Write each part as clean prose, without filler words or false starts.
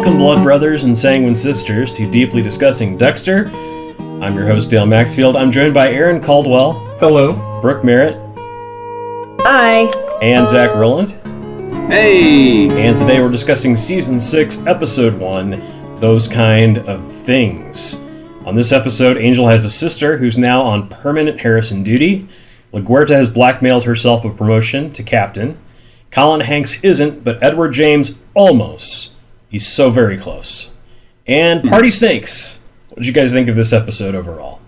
Welcome, blood brothers and sanguine sisters, to Deeply Discussing Dexter. I'm your host, Dale Maxfield. I'm joined by Aaron Caldwell. Hello. Brooke Merritt. Hi. And Zach Rowland. Hey! And today we're discussing Season 6, Episode 1, Those Kind of Things. On this episode, Angel has a sister who's now on permanent Harrison duty. LaGuerta has blackmailed herself a promotion to captain. Colin Hanks isn't, but Edward James almost. He's so very close. And Party Snakes. What did you guys think of this episode overall?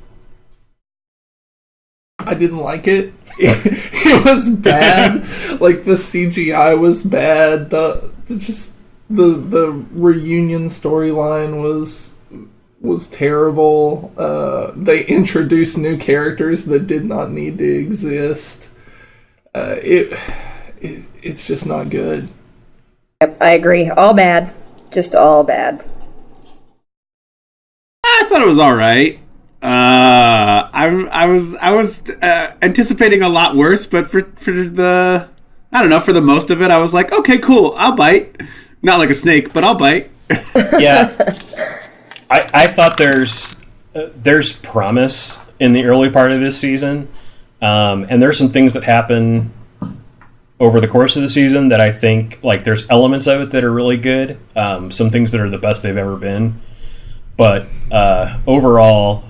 I didn't like it. It was bad. Like, the CGI was bad. The reunion storyline was terrible. They introduced new characters that did not need to exist. It's just not good. Yep, I agree. All bad. Just all bad. I thought it was all right. I was anticipating a lot worse, but for the most of it, I was like, okay, cool, I'll bite. Not like a snake, but I'll bite. Yeah, I thought there's promise in the early part of this season, and there's some things that happen over the course of the season that I think, like, there's elements of it that are really good. Some things that are the best they've ever been. But overall,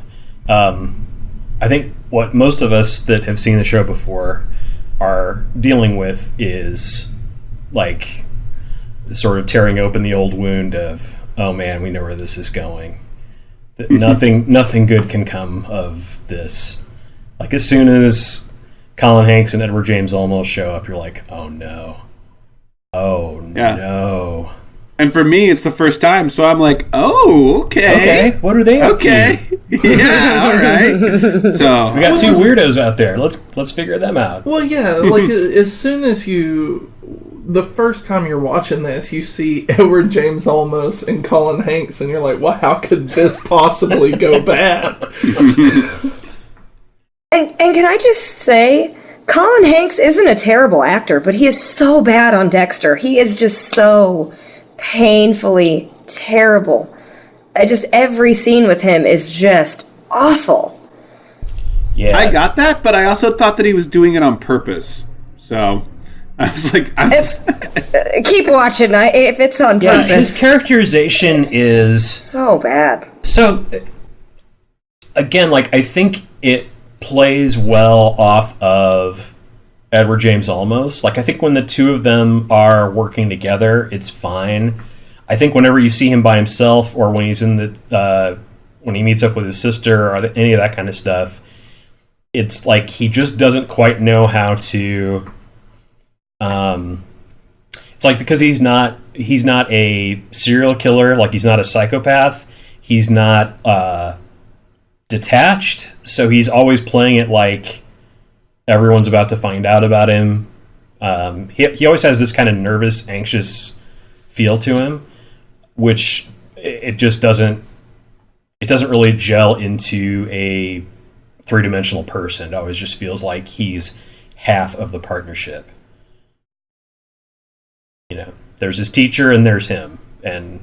I think what most of us that have seen the show before are dealing with is, like, sort of tearing open the old wound of, oh man, we know where this is going. Nothing good can come of this. Like, as soon as Colin Hanks and Edward James almost show up, you're like, oh no. Oh yeah. No. And for me, it's the first time, so I'm like, oh, okay. Okay, what are they up to? Yeah, all right. So we got two weirdos out there. Let's figure them out. Well, yeah, like, as soon as the first time you're watching this, you see Edward James Olmos and Colin Hanks, and you're like, well, how could this possibly go bad? And can I just say, Colin Hanks isn't a terrible actor, but he is so bad on Dexter. He is just so painfully terrible. Every scene with him is just awful. Yeah, I got that, but I also thought that he was doing it on purpose. So I was like, keep watching. If it's on purpose. His characterization is so bad. So again, like, I think it plays well off of Edward James Olmos. Like, I think when the two of them are working together, it's fine. I think whenever you see him by himself, or when he's in when he meets up with his sister, or any of that kind of stuff, it's like he just doesn't quite know how to. It's like, because he's not a serial killer, like, he's not a psychopath, he's not detached, so he's always playing it like everyone's about to find out about him. He always has this kind of nervous, anxious feel to him, which it just doesn't really gel into a three-dimensional person. It always just feels like he's half of the partnership. You know, there's his teacher and there's him, and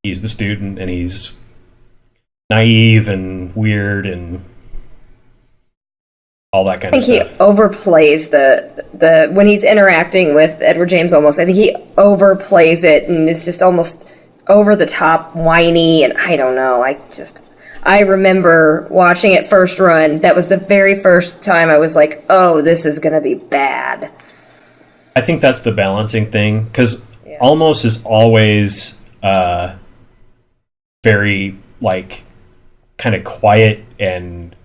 he's the student, and he's naive and weird and all that kind of stuff. I think he overplays the when he's interacting with Edward James Olmos. I think he overplays it and is just almost over the top, whiny, and I don't know. I remember watching it first run. That was the very first time I was like, oh, this is going to be bad. I think that's the balancing thing, because Olmos is always very, like, kind of quiet and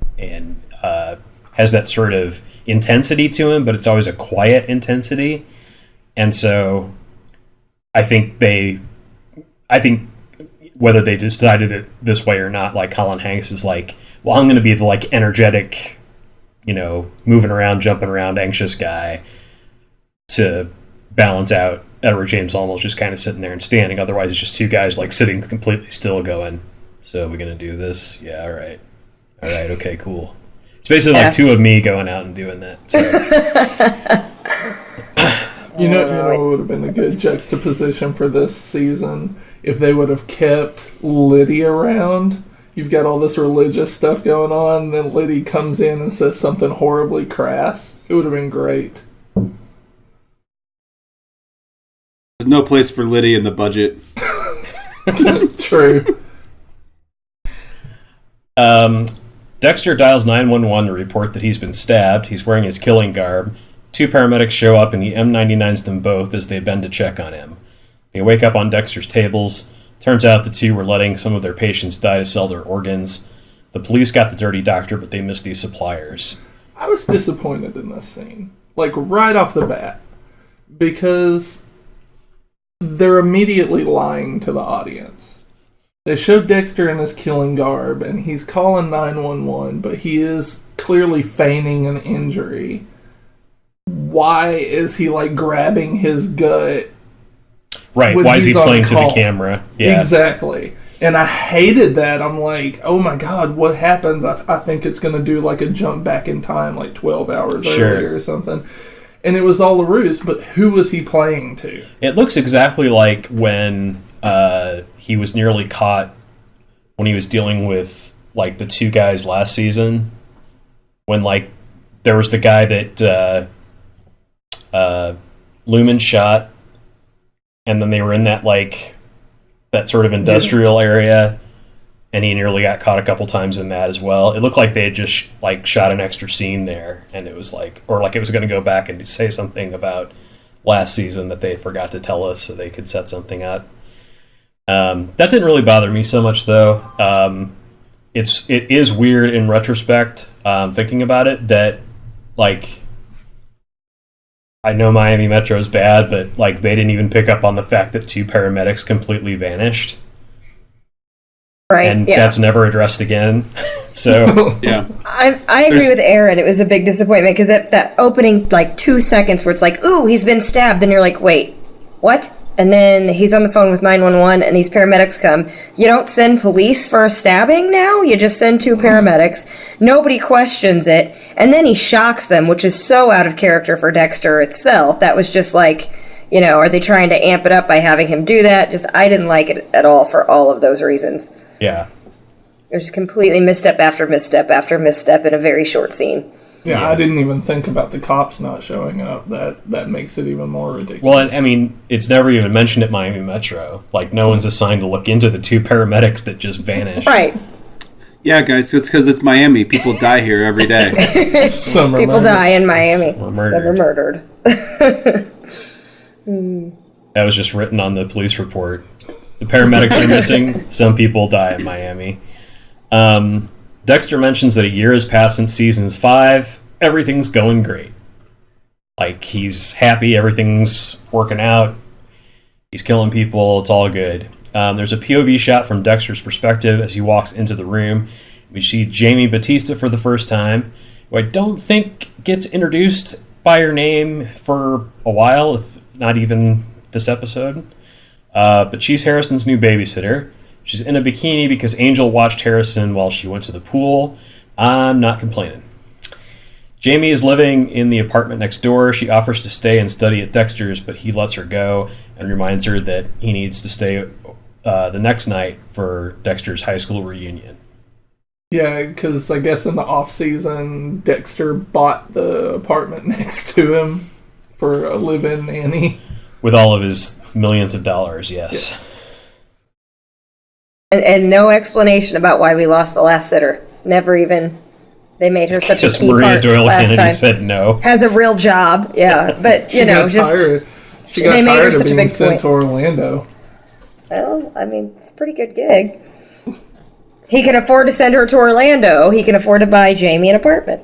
has that sort of intensity to him, but it's always a quiet intensity. And so I think whether they decided it this way or not, like, Colin Hanks is like, well, I'm going to be the, like, energetic, you know, moving around, jumping around, anxious guy, to balance out Edward James Olmos just kind of sitting there and standing. Otherwise, it's just two guys, like, sitting completely still going, so we're going to do this? Yeah, all right, okay, cool. It's basically like two of me going out and doing that. So. You know what would have been a good juxtaposition for this season if they would have kept Liddy around. You've got all this religious stuff going on, and then Liddy comes in and says something horribly crass. It would have been great. There's no place for Liddy in the budget. True. Dexter dials 911 to report that he's been stabbed. He's wearing his killing garb. 2 paramedics show up and he M99s them both as they bend to check on him. They wake up on Dexter's tables. Turns out the 2 were letting some of their patients die to sell their organs. The police got the dirty doctor, but they missed these suppliers. I was disappointed in this scene. Like, right off the bat. Because they're immediately lying to the audience. They show Dexter in his killing garb, and he's calling 911, but he is clearly feigning an injury. Why is he, like, grabbing his gut? Right, why is he playing to the camera? Yeah. Exactly. And I hated that. I'm like, oh my god, what happens? I think it's going to do, like, a jump back in time, like 12 hours earlier or something. And it was all a ruse, but who was he playing to? It looks exactly like when he was nearly caught when he was dealing with, like, the 2 guys last season. When, like, there was the guy that Lumen shot, and then they were in that, like, that sort of industrial area, and he nearly got caught a couple times in that as well. It looked like they had just, like, shot an extra scene there, and it was like, or like it was going to go back and say something about last season that they forgot to tell us so they could set something up. That didn't really bother me so much, though. It is weird in retrospect, thinking about it, that, like, I know Miami Metro is bad, but, like, they didn't even pick up on the fact that 2 paramedics completely vanished. Right, and that's never addressed again. So, yeah. I agree with Aaron. It was a big disappointment because that opening, like, 2 seconds where it's like, ooh, he's been stabbed. Then you're like, wait, what? And then he's on the phone with 911 and these paramedics come. You don't send police for a stabbing now? You just send 2 paramedics. Nobody questions it. And then he shocks them, which is so out of character for Dexter itself. That was just like, you know, are they trying to amp it up by having him do that? Just, I didn't like it at all for all of those reasons. Yeah. It was just completely misstep after misstep after misstep in a very short scene. Yeah, I didn't even think about the cops not showing up. That makes it even more ridiculous. Well, I mean, it's never even mentioned at Miami Metro. Like, no one's assigned to look into the 2 paramedics that just vanished. Right. Yeah, guys, it's because it's Miami. People die here every day. People die in Miami. Some are murdered. That was just written on the police report. The paramedics are missing. Some people die in Miami. Dexter mentions that a year has passed since seasons 5. Everything's going great. Like, he's happy. Everything's working out. He's killing people. It's all good. There's a POV shot from Dexter's perspective as he walks into the room. We see Jamie Batista for the first time, who I don't think gets introduced by her name for a while, if not even this episode. But she's Harrison's new babysitter. She's in a bikini because Angel watched Harrison while she went to the pool. I'm not complaining. Jamie is living in the apartment next door. She offers to stay and study at Dexter's, but he lets her go and reminds her that he needs to stay the next night for Dexter's high school reunion. Yeah, because I guess in the off-season, Dexter bought the apartment next to him for a live-in nanny. With all of his millions of dollars, yes. Yeah. And no explanation about why we lost the last sitter. Never even. They made her such a key Maria part Doyle last Kennedy time. said no. Has a real job, yeah. But, you know, just... She got tired of being sent to Orlando. Well, I mean, it's a pretty good gig. He can afford to send her to Orlando. He can afford to buy Jamie an apartment.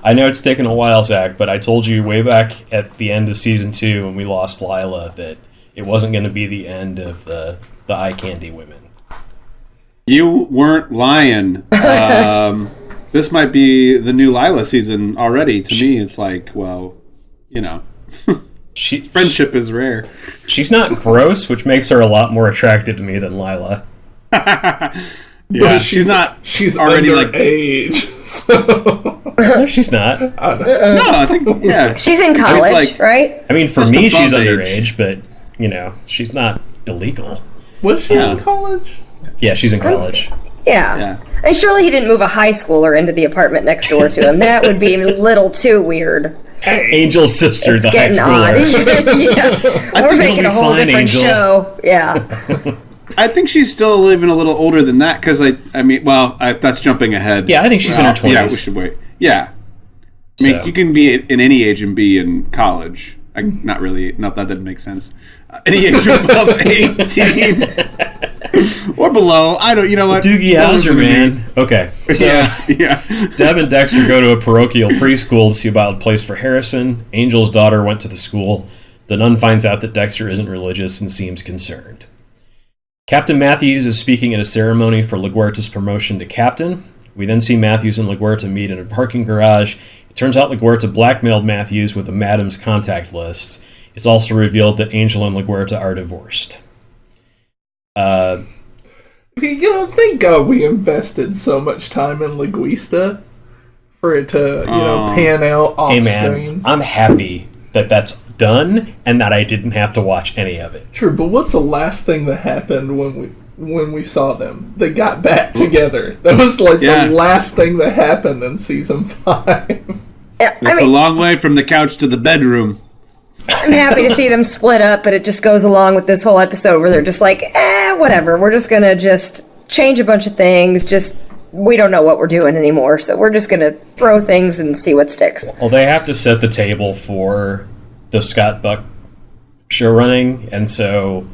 I know it's taken a while, Zach, but I told you way back at the end of season 2 when we lost Lila that it wasn't going to be the end of the eye candy women. You weren't lying. This might be the new Lila season already. To me, it's like, well, you know, friendship is rare. She's not gross, which makes her a lot more attractive to me than Lila. Yeah, But she's not. She's already like underage. So. No, she's not. No, I think She's in college, right? I mean, for Just me, she's above underage, but she's not illegal. Was she in college? Yeah, she's in college. Yeah. And surely he didn't move a high schooler into the apartment next door to him. That would be a little too weird. Angel's sister, It's the high getting odd. schooler. Yeah. We're making a whole fine, different Angel. show. Yeah. I think she's still even a little older than that because that's jumping ahead. Yeah, I think she's in her 20s. Yeah, we should wait. Yeah. I mean, you can be in any age and be in college. Not really. Not that makes sense. Any age above 18 or below. I don't. You know what? Doogie Howser, man. Okay. So, yeah. Deb and Dexter go to a parochial preschool to see about a place for Harrison. Angel's daughter went to the school. The nun finds out that Dexter isn't religious and seems concerned. Captain Matthews is speaking at a ceremony for LaGuerta's promotion to captain. We then see Matthews and LaGuerta meet in a parking garage. It turns out LaGuerta blackmailed Matthews with the madam's contact lists. It's also revealed that Angel and LaGuerta are divorced. Thank God we invested so much time in Linguista for it to, pan out off Hey man, screen. I'm happy that that's done and that I didn't have to watch any of it. True, but what's the last thing that happened when we saw them? They got back together. That was the last thing that happened in season 5. It's a long way from the couch to the bedroom. I'm happy to see them split up, but it just goes along with this whole episode where they're just like, whatever. We're just going to just change a bunch of things. We don't know what we're doing anymore, so we're just going to throw things and see what sticks. Well, they have to set the table for the Scott Buck show running, and so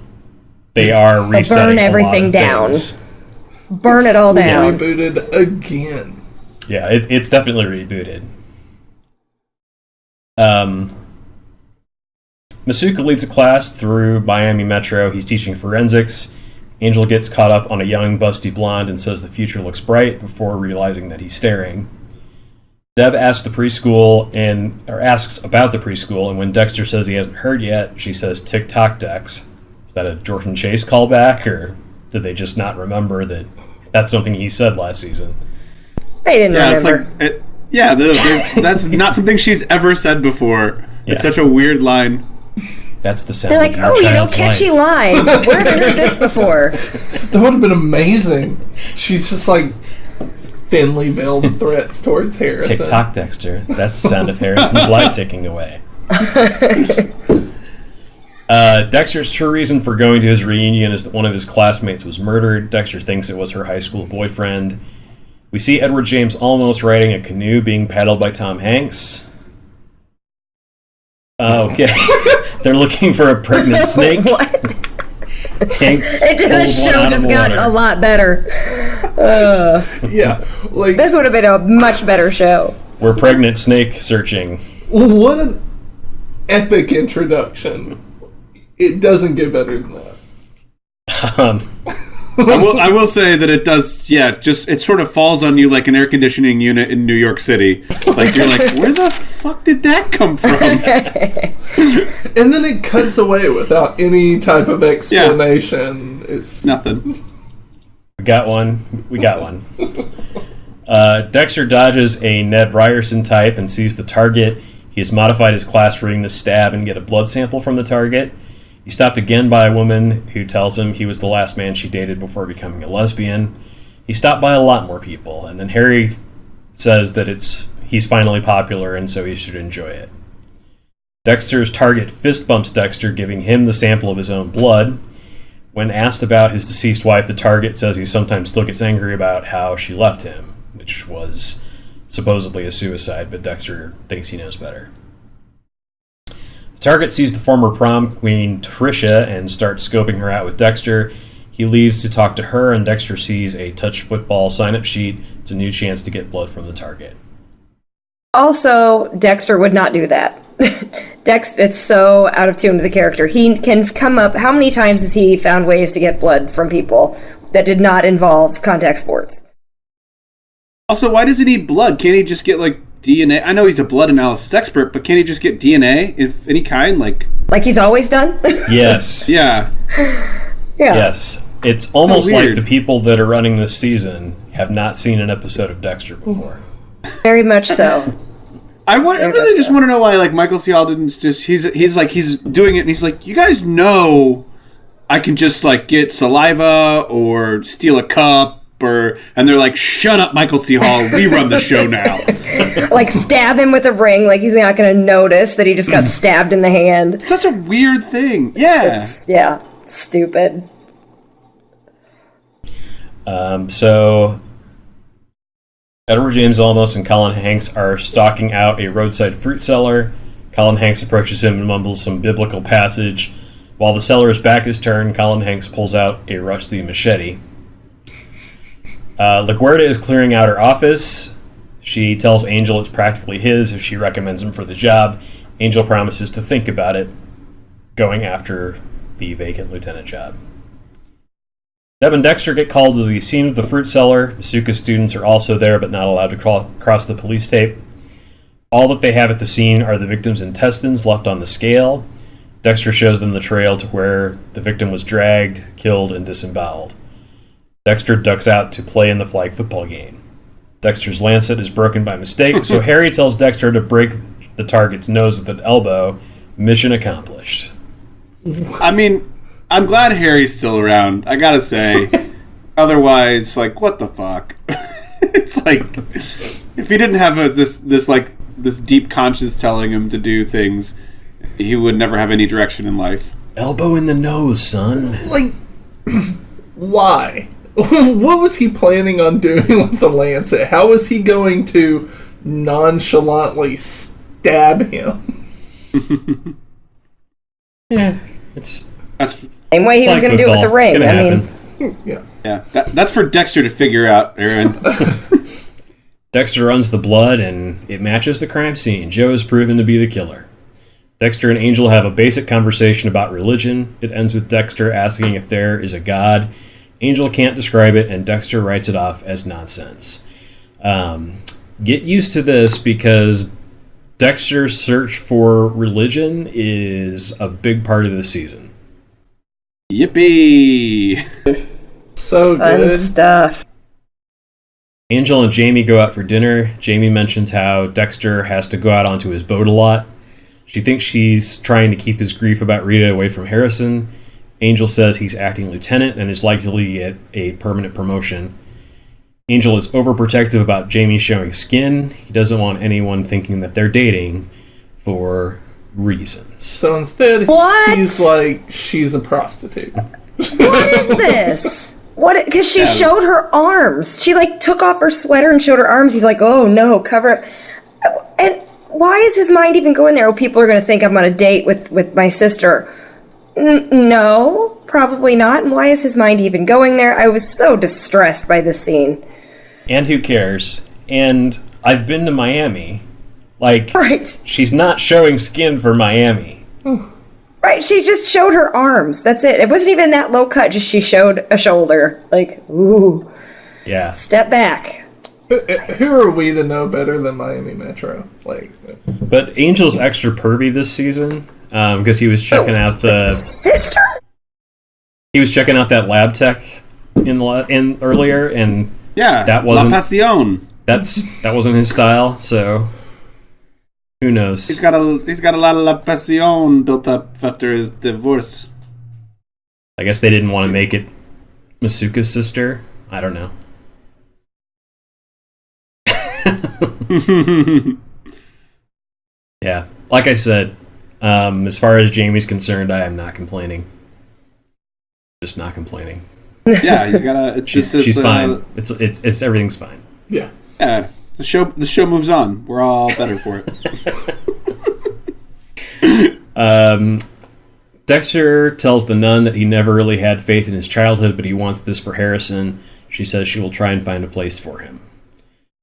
they are resetting burn everything a lot of down. things. Burn it all down. Rebooted again. Yeah, it's definitely rebooted. Masuka leads a class through Miami Metro. He's teaching forensics. Angel gets caught up on a young, busty blonde and says the future looks bright before realizing that he's staring. Deb asks about the preschool, and when Dexter says he hasn't heard yet, she says, "Tick-tock, Dex." Is that a Jordan Chase callback, or did they just not remember that that's something he said last season? They didn't remember. It's like, that's not something she's ever said before. Yeah. It's such a weird line. That's the sound. They're like, of your child's catchy life. line. Where have I heard this before? That would have been amazing. She's just thinly veiled threats towards Harrison. Tick-tock, Dexter. That's the sound of Harrison's life ticking away. Dexter's true reason for going to his reunion is that one of his classmates was murdered. Dexter thinks it was her high school boyfriend. We see Edward James Olmos riding a canoe being paddled by Tom Hanks. Okay. They're looking for a pregnant snake. What? Hanks This show just got a lot better. This would have been a much better show. We're pregnant snake searching. What an epic introduction. It doesn't get better than that. I will say that it does, it sort of falls on you like an air conditioning unit in New York City. Like, you're like, where the fuck did that come from? And then it cuts away without any type of explanation. Yeah. It's nothing. We got one. Dexter dodges a Ned Ryerson type and sees the target. He has modified his class ring to stab and get a blood sample from the target. He's stopped again by a woman who tells him he was the last man she dated before becoming a lesbian. He's stopped by a lot more people, and then Harry says that he's finally popular and so he should enjoy it. Dexter's target fist bumps Dexter, giving him the sample of his own blood. When asked about his deceased wife, the target says he sometimes still gets angry about how she left him, which was supposedly a suicide, but Dexter thinks he knows better. The target sees the former prom queen, Trisha, and starts scoping her out with Dexter. He leaves to talk to her, and Dexter sees a touch football sign-up sheet. It's a new chance to get blood from the target. Also, Dexter would not do that. It's so out of tune to the character. He can come up... How many times has he found ways to get blood from people that did not involve contact sports? Also, why does he need blood? Can't he just get, DNA? I know he's a blood analysis expert, but can't he just get DNA of any kind? Like he's always done? Yes. Yeah. Yeah. Yes. It's almost like weird. the people that are running this season have not seen an episode of Dexter before. Very much so. I really just want to know why, like, Michael C. Hall didn't just, he's doing it, and he's like, you guys know I can just, like, get saliva or steal a cup, and they're like, shut up, Michael C. Hall, we run the show now. Like, stab him with a ring, like he's not going to notice that he just got stabbed in the hand. Such a weird thing. Yeah. Stupid. So Edward James Olmos and Colin Hanks are stalking out a roadside fruit seller. Colin Hanks approaches him and mumbles some biblical passage. While the seller's back is turned, Colin Hanks pulls out a rusty machete. LaGuardia is clearing out her office. She tells Angel it's practically his if she recommends him for the job. Angel promises to think about it, going after the vacant lieutenant job. Deb and Dexter get called to the scene of the fruit cellar. Masuka students are also there, but not allowed to cross the police tape. All that they have at the scene are the victim's intestines left on the scale. Dexter shows them the trail to where the victim was dragged, killed, and disemboweled. Dexter ducks out to play in the flag football game. Dexter's lancet is broken by mistake, so Harry tells Dexter to break the target's nose with an elbow. Mission accomplished. I mean, I'm glad Harry's still around, I gotta say. Otherwise, like, what the fuck? It's like, if he didn't have this deep conscience telling him to do things, he would never have any direction in life. Elbow in the nose, son. Like, why? What was he planning on doing with the lancet? How was he going to nonchalantly stab him? Yeah, That's Same way he was going to do it with the ring. I happen. mean, yeah. That's for Dexter to figure out, Aaron. Dexter runs the blood, and it matches the crime scene. Joe is proven to be the killer. Dexter and Angel have a basic conversation about religion. It ends with Dexter asking if there is a God. Angel can't describe it, and Dexter writes it off as nonsense. Get used to this, because Dexter's search for religion is a big part of this season. Yippee! So fun good. stuff. Angel and Jamie go out for dinner. Jamie mentions how Dexter has to go out onto his boat a lot. She thinks she's trying to keep his grief about Rita away from Harrison. Angel says he's acting lieutenant and is likely to get a permanent promotion. Angel is overprotective about Jamie showing skin. He doesn't want anyone thinking that they're dating for reasons. So instead, What? he's like, she's a prostitute. What is this? What? Because she showed her arms. She like took off her sweater and showed her arms. He's like, oh no, cover up. And why is his mind even going there? Oh, people are going to think I'm on a date with my sister. No, probably not. And why is his mind even going there? I was so distressed by this scene. And who cares? And I've been to Miami. Like, Right. she's not showing skin for Miami. Right, she just showed her arms. That's it. It wasn't even that low cut, just she showed a shoulder. Like, ooh, Yeah. step back. Who are we to know better than Miami Metro? Like, But Angel's extra pervy this season, because he was checking out Sister? he was checking out that lab tech in earlier, and Yeah, That wasn't- La Pasión. that wasn't his style. So who knows? He's got a lot of La Pasión built up after his divorce. I guess they didn't want to make it Masuka's sister. I don't know. Yeah, like I said, as far as Jamie's concerned, I am not complaining. Just not complaining. Yeah, you gotta. It's She's fine. It's everything's fine. yeah. Yeah, the show moves on. We're all better for it. Dexter tells the nun that he never really had faith in his childhood, but he wants this for Harrison. She says she will try and find a place for him.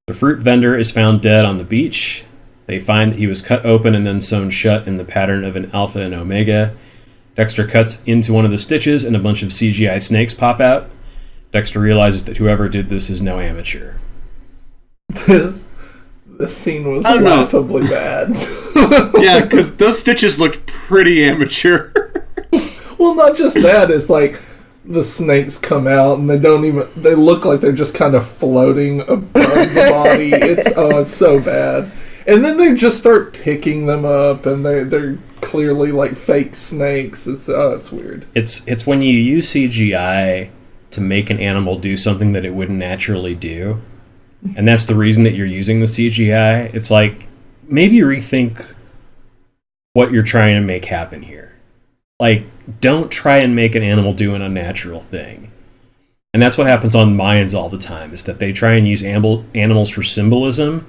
The fruit vendor is found dead on the beach. They find that he was cut open and then sewn shut in the pattern of an alpha and omega. Dexter cuts into one of the stitches and a bunch of CGI snakes pop out. Dexter realizes that whoever did this is no amateur. This scene was I don't know. laughably bad. Yeah, because those stitches looked pretty amateur. Well, not just that. It's like the snakes come out and they look like they're just kind of floating above the body. It's so bad. And then they just start picking them up and they're clearly like fake snakes. It's weird. It's when you use CGI to make an animal do something that it wouldn't naturally do. And that's the reason that you're using the CGI. It's like, maybe rethink what you're trying to make happen here. Like, don't try and make an animal do an unnatural thing. And that's what happens on Mayans all the time, is that they try and use animals for symbolism.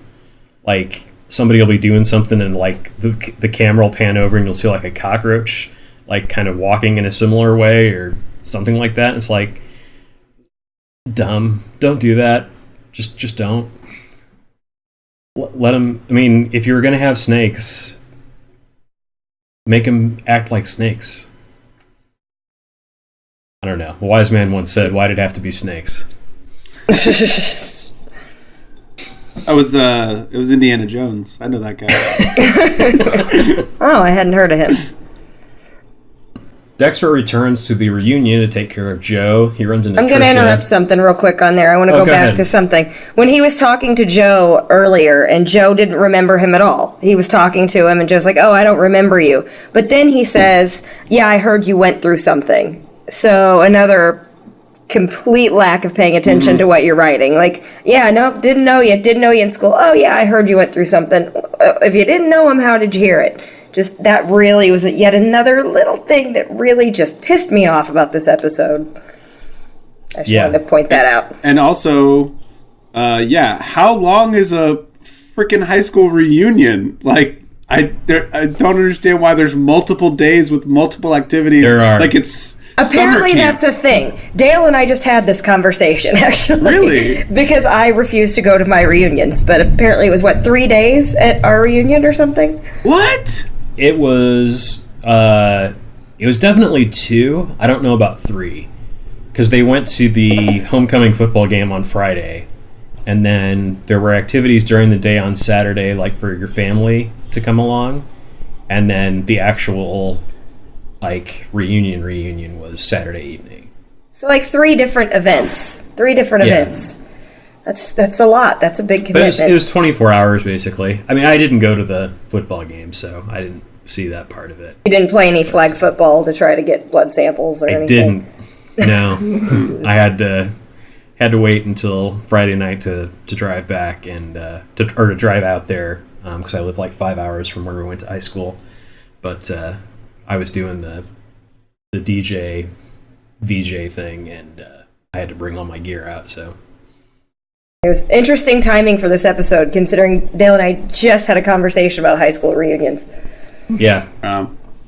Like, somebody will be doing something and, like, the camera will pan over and you'll see, like, a cockroach, like, kind of walking in a similar way or something like that. It's like, dumb. Don't do that. Just don't. Let them... I mean, if you were going to have snakes, make them act like snakes. I don't know. A wise man once said, why did it have to be snakes? It was Indiana Jones. I know that guy. Oh, I hadn't heard of him. Dexter returns to the reunion to take care of Joe. He runs into I'm going to Trisha. interrupt something real quick on there. I want to go back to something. When he was talking to Joe earlier, and Joe didn't remember him at all. He was talking to him, and Joe's like, oh, I don't remember you. But then he says, yeah, I heard you went through something. So another complete lack of paying attention to what you're writing. Like, yeah, no, didn't know you in school. Oh, yeah, I heard you went through something. If you didn't know him, how did you hear it? Just, that really was yet another little thing that really just pissed me off about this episode. I just wanted to point that out. And also, how long is a freaking high school reunion? Like, I don't understand why there's multiple days with multiple activities. There are. Like, it's... Apparently that's a thing. Dale and I just had this conversation, actually. Really? Because I refused to go to my reunions, but apparently it was, 3 days at our reunion or something? What? It was definitely 2. I don't know about 3. Because they went to the homecoming football game on Friday. And then there were activities during the day on Saturday, like for your family to come along. And then the actual... reunion was Saturday evening. So 3 different events. 3 different events. That's a lot. That's a big commitment. But it was 24 hours, basically. I mean, I didn't go to the football game, so I didn't see that part of it. You didn't play any flag football to try to get blood samples or anything? I didn't. No. I had to wait until Friday night to drive back and to drive out there because I live 5 hours from where we went to high school. But I was doing the DJ VJ thing, and I had to bring all my gear out. So it was interesting timing for this episode, considering Dale and I just had a conversation about high school reunions. Yeah.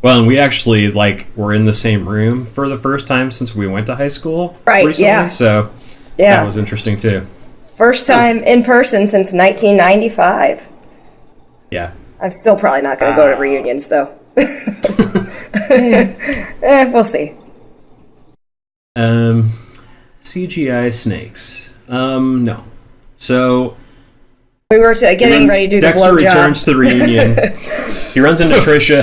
Well, and we actually were in the same room for the first time since we went to high school. Right. Recently, yeah. So that was interesting too. First time in person since 1995. Yeah. I'm still probably not going to go to reunions though. We'll see. CGI snakes. No. So we were getting ready to do Dexter the blowjob. returns to the reunion. He runs into Trisha.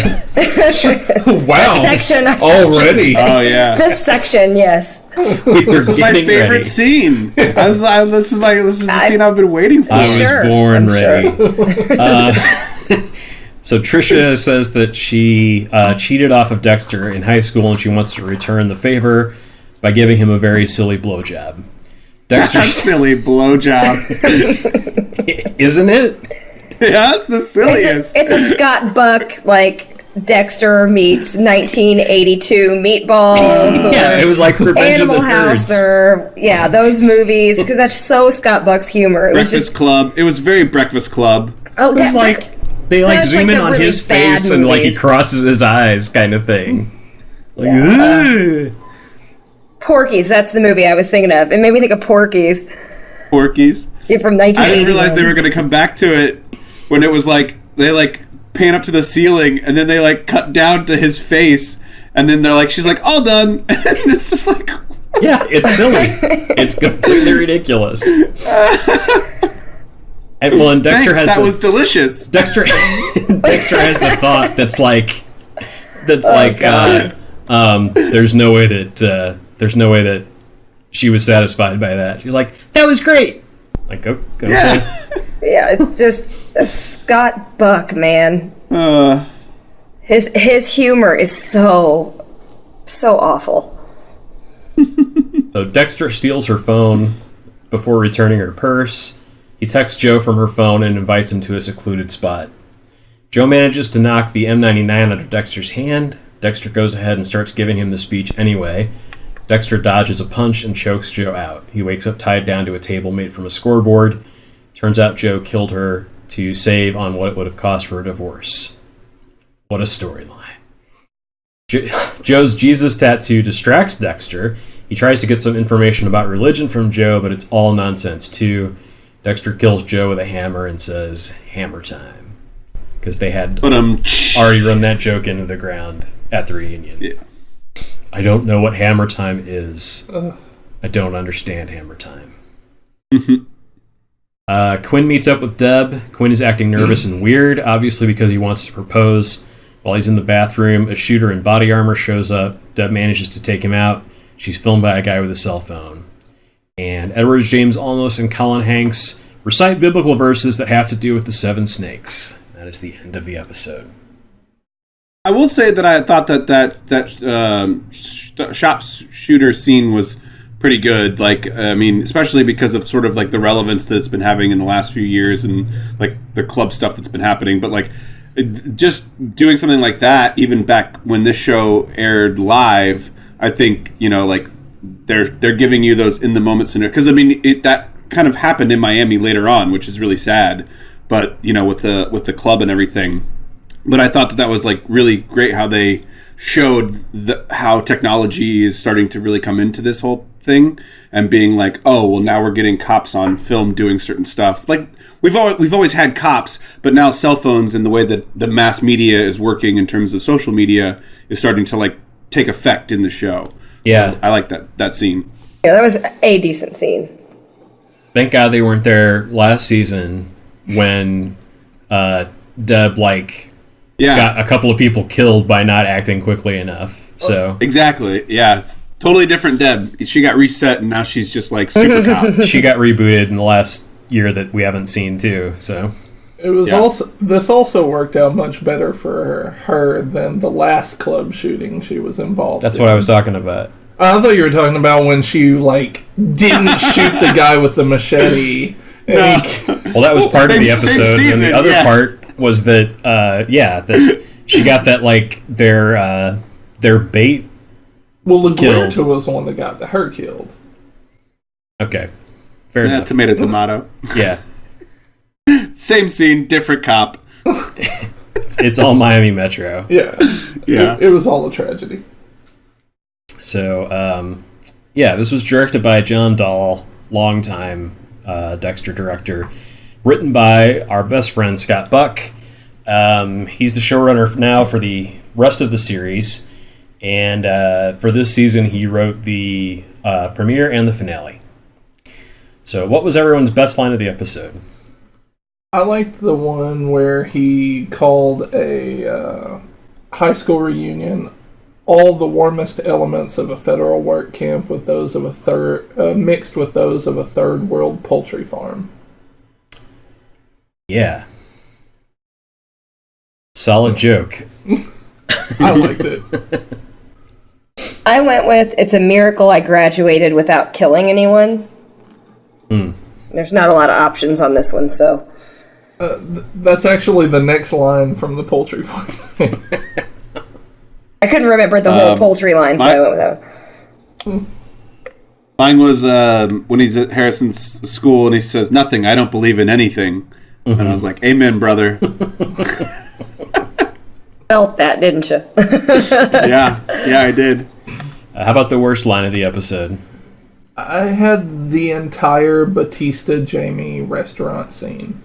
Wow! This section already. Oh yeah. This section, yes. This is my favorite scene. This is the scene I've been waiting for. I was born ready. So Trisha says that she cheated off of Dexter in high school and she wants to return the favor by giving him a very silly blowjob. Dexter silly blowjob. Isn't it? Yeah, it's the silliest. It's a Scott Buck, Dexter meets 1982 Meatballs. Yeah, it was like Revenge Animal of the House, Thirds. those movies, because that's so Scott Buck's humor. Breakfast Club. It was very Breakfast Club. Oh, it was they zoom in on really his bad face and movies. he crosses his eyes kind of thing. Porky's, that's the movie I was thinking of. It made me think of Porky's. Porky's? Yeah, from 1980. I didn't realize they were going to come back to it when it was they pan up to the ceiling and then they cut down to his face and then they're she's all done. And it's just yeah, it's silly. It's completely ridiculous. And Dexter has was delicious. Dexter has the thought that's there's no way that there's no way that she was satisfied by that. She's like, that was great. Like, okay. Yeah, it's just a Scott Buck, man. His humor is so awful. So Dexter steals her phone before returning her purse. He texts Joe from her phone and invites him to a secluded spot. Joe manages to knock the M99 out of Dexter's hand. Dexter goes ahead and starts giving him the speech anyway. Dexter dodges a punch and chokes Joe out. He wakes up tied down to a table made from a scoreboard. Turns out Joe killed her to save on what it would have cost for a divorce. What a storyline. Joe's Jesus tattoo distracts Dexter. He tries to get some information about religion from Joe, but it's all nonsense too. Dexter kills Joe with a hammer and says, hammer time. Because they had already run that joke into the ground at the reunion. Yeah. I don't know what hammer time is. I don't understand hammer time. Quinn meets up with Deb. Quinn is acting nervous and weird, obviously because he wants to propose. While he's in the bathroom, a shooter in body armor shows up. Deb manages to take him out. She's filmed by a guy with a cell phone. And Edward James Olmos and Colin Hanks recite biblical verses that have to do with the 7 snakes. That is the end of the episode. I will say that I thought that shop shooter scene was pretty good. Like, I mean, especially because of sort of like the relevance that it's been having in the last few years and like the club stuff that's been happening. But like, just doing something like that, even back when this show aired live, I think, you know, like they're giving you those in the moment scenario. Because I mean, that kind of happened in Miami later on, which is really sad. But you know, with the club and everything. But I thought that was like really great how they showed how technology is starting to really come into this whole thing and being like, oh, well, now we're getting cops on film doing certain stuff. Like we've always had cops, but now cell phones and the way that the mass media is working in terms of social media is starting to like take effect in the show. Yeah, so I like that scene. Yeah, that was a decent scene. Thank God they weren't there last season when Deb got a couple of people killed by not acting quickly enough. So exactly, yeah, totally different Deb. She got reset, and now she's just like super cop. She got rebooted in the last year that we haven't seen too. So it was this also worked out much better for her than the last club shooting she was involved. That's what I was talking about. I thought you were talking about when she like didn't shoot the guy with the machete. Well, that was part of the episode, and the other part was that that she got that like their bait. Well, LaGuerta was the one that got her killed. Okay, fair enough. Tomato. Yeah, same scene, different cop. It's all Miami Metro. Yeah. It was all a tragedy. So, this was directed by John Dahl, longtime Dexter director, written by our best friend Scott Buck. He's the showrunner now for the rest of the series, and for this season he wrote the premiere and the finale. So what was everyone's best line of the episode? I liked the one where he called a high school reunion all the warmest elements of a federal work camp with those of mixed with those of a third world poultry farm. Yeah. Solid joke. I liked it. I went with, it's a miracle I graduated without killing anyone. There's not a lot of options on this one, so. That's actually the next line from the poultry farm thing. I couldn't remember the whole poultry line, so I went with that. Mine was when he's at Harrison's school and he says, "Nothing, I don't believe in anything." Mm-hmm. And I was like, "Amen, brother." Felt that, didn't you? Yeah, I did. How about the worst line of the episode? I had the entire Batista Jamie restaurant scene.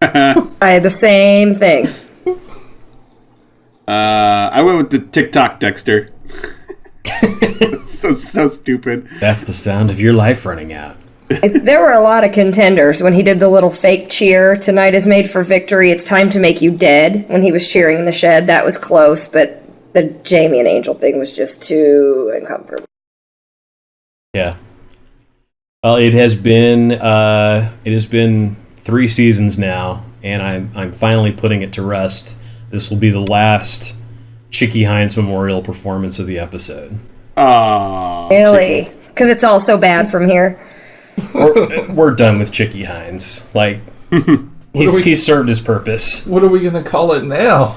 I had the same thing. I went with the TikTok Dexter. so stupid. That's the sound of your life running out. There were a lot of contenders when he did the little fake cheer. Tonight is made for victory. It's time to make you dead. When he was cheering in the shed, that was close, but the Jamie and Angel thing was just too uncomfortable. Yeah. Well, it has been 3 seasons now, and I'm finally putting it to rest. This will be the last Chicky Hines Memorial performance of the episode. Really? Because it's all so bad from here. We're done with Chicky Hines. Like, he's served his purpose. What are we going to call it now?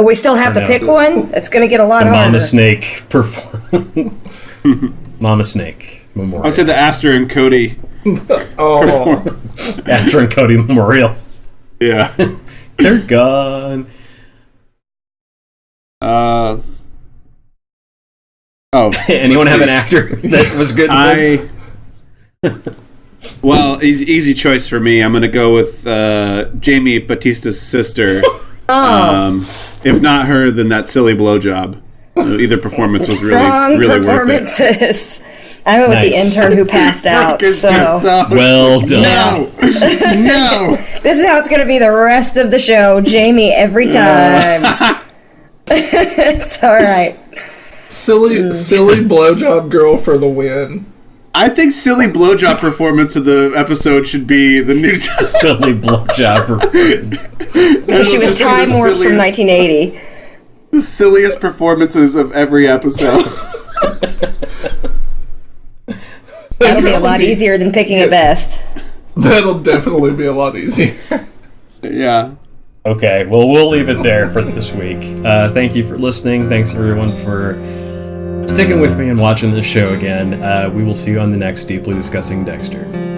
We still have to pick one? It's going to get a lot harder. Mama Snake Mama Snake Memorial. I said the Astor and Cody. Astor and Cody Memorial. Yeah. They're gone. Anyone have an actor that was good in this? Well, easy choice for me. I'm going to go with Jamie Batista's sister. If not her, then that silly blowjob. Either performance was really performances. Worth it. I went with the intern who passed out. So well done. No. This is how it's going to be the rest of the show. Jamie every time. It's all right. Silly blowjob girl for the win. I think silly blowjob performance of the episode should be the new silly blowjob performance. Because she was Time Warp from 1980. The silliest performances of every episode. That'll be a lot easier than picking a best. That'll definitely be a lot easier. Yeah. Okay, well, we'll leave it there for this week. Thank you for listening. Thanks, everyone, for sticking with me and watching this show again. We will see you on the next Deeply Discussing Dexter.